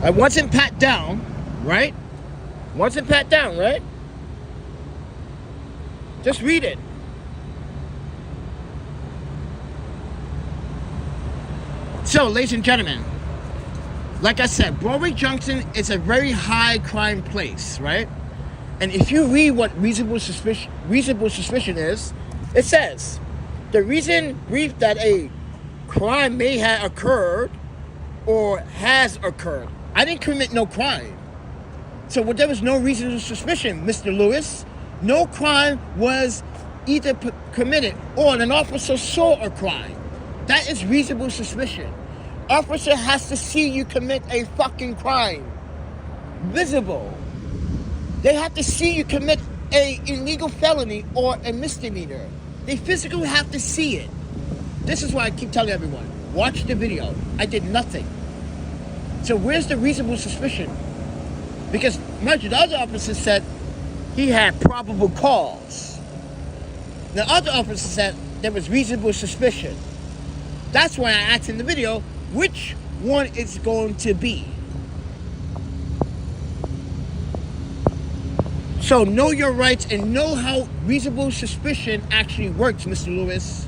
I wasn't pat down, right? Wasn't pat down, right? Just read it. So, ladies and gentlemen, like I said, Broadway Junction is a very high crime place, right? And if you read what reasonable suspicion is, it says the reason that a crime may have occurred or has occurred. I didn't commit no crime. So there was no reasonable suspicion, Mr. Lewis. No crime was either committed or an officer saw a crime. That is reasonable suspicion. Officer has to see you commit a fucking crime. Visible. They have to see you commit a illegal felony or a misdemeanor. They physically have to see it. This is why I keep telling everyone, watch the video. I did nothing. So where's the reasonable suspicion? Because mind you, the other officer said he had probable cause. The other officer said there was reasonable suspicion. That's why I asked in the video, which one it's going to be. So know your rights and know how reasonable suspicion actually works, Mr. Lewis.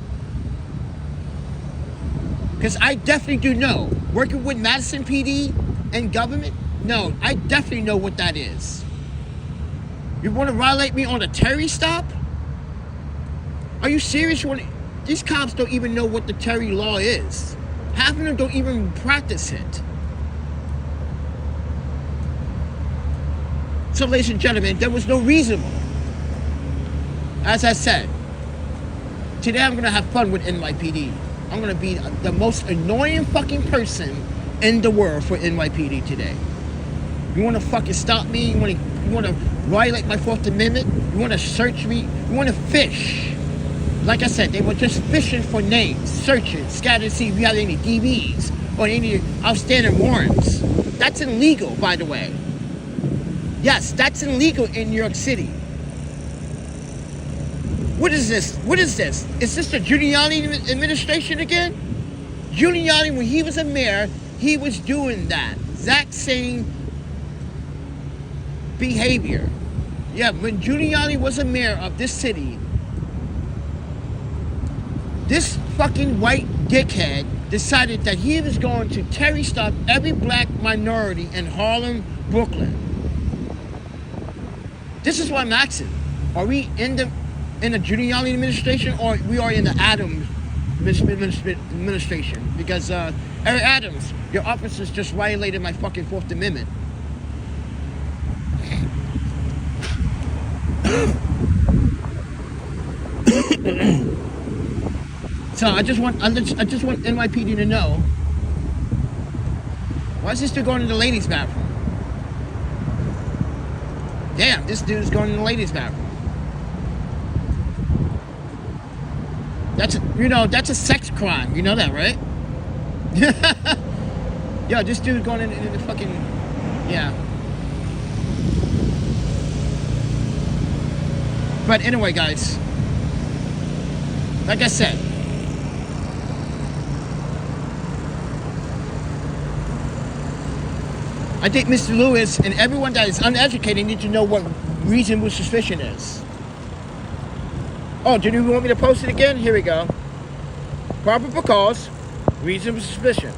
Because I definitely do know. Working with Madison PD and government, no, I definitely know what that is. You want to violate me on a Terry stop? Are you serious? These cops don't even know what the Terry law is. Half of them don't even practice it. So, ladies and gentlemen, there was no reasonable. As I said, today I'm going to have fun with NYPD. I'm going to be the most annoying fucking person in the world for NYPD today. You want to fucking stop me? You want to violate my Fourth Amendment? You want to search me? You want to fish? Like I said, they were just fishing for names, searching, scouting to see if you have any DVs or any outstanding warrants. That's illegal, by the way. Yes, that's illegal in New York City. What is this? What is this? Is this the Giuliani administration again? Giuliani, when he was a mayor, he was doing that exact same behavior. Yeah, when Giuliani was a mayor of this city, this fucking white dickhead decided that he was going to Terry stop every black minority in Harlem, Brooklyn. This is what I'm asking. Are we in the Giuliani administration, or we are in the Adams administration? Because Eric Adams, your officers just violated my fucking Fourth Amendment. So I just want NYPD to know, why is this dude going to the ladies' bathroom? Damn, this dude's going to the ladies' bathroom. That's a sex crime. You know that, right? Yo, this dude's going in the fucking, yeah. But anyway, guys, like I said, I think Mr. Lewis and everyone that is uneducated need to know what reasonable suspicion is. Oh, do you want me to post it again? Here we go. Probable cause, reasonable suspicion.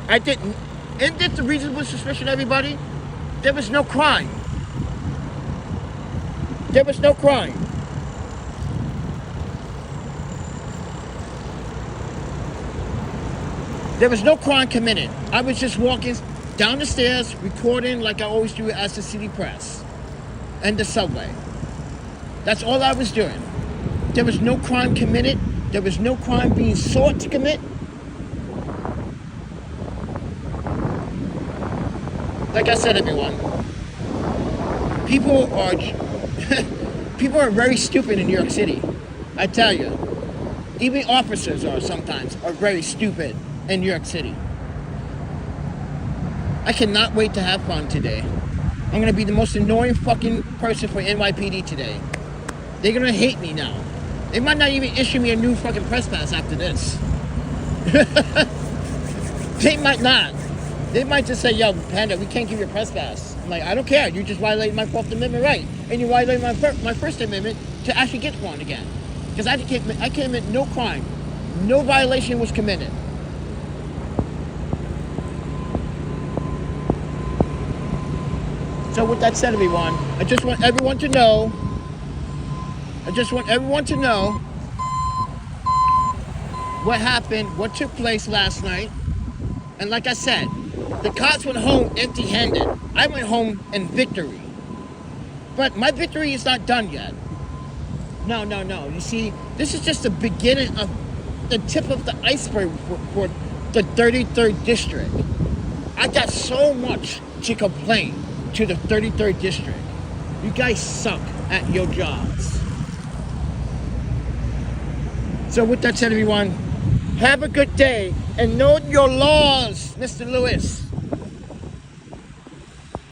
I didn't. Isn't it the reasonable suspicion, everybody? There was no crime. There was no crime. There was no crime committed. I was just walking down the stairs, recording like I always do as the city press and the subway. That's all I was doing. There was no crime committed. There was no crime being sought to commit. Like I said, everyone, people are people are very stupid in New York City. I tell you, even officers are very stupid in New York City. I cannot wait to have fun today. I'm gonna be the most annoying fucking person for NYPD today. They're gonna hate me now. They might not even issue me a new fucking press pass after this. They might not. They might just say, yo, Panda, we can't give you a press pass. I'm like, I don't care. You just violated my 4th Amendment right. And you violated my First Amendment to actually get one again. Because I committed no crime. No violation was committed. So with that said, everyone, I just want everyone to know what happened, what took place last night. And like I said, the cops went home empty-handed. I went home in victory. But my victory is not done yet. No. You see, this is just the beginning of the tip of the iceberg for the 33rd District. I got so much to complain to the 33rd District. You guys suck at your jobs. So with that said, everyone, have a good day and know your laws, Mr. Lewis.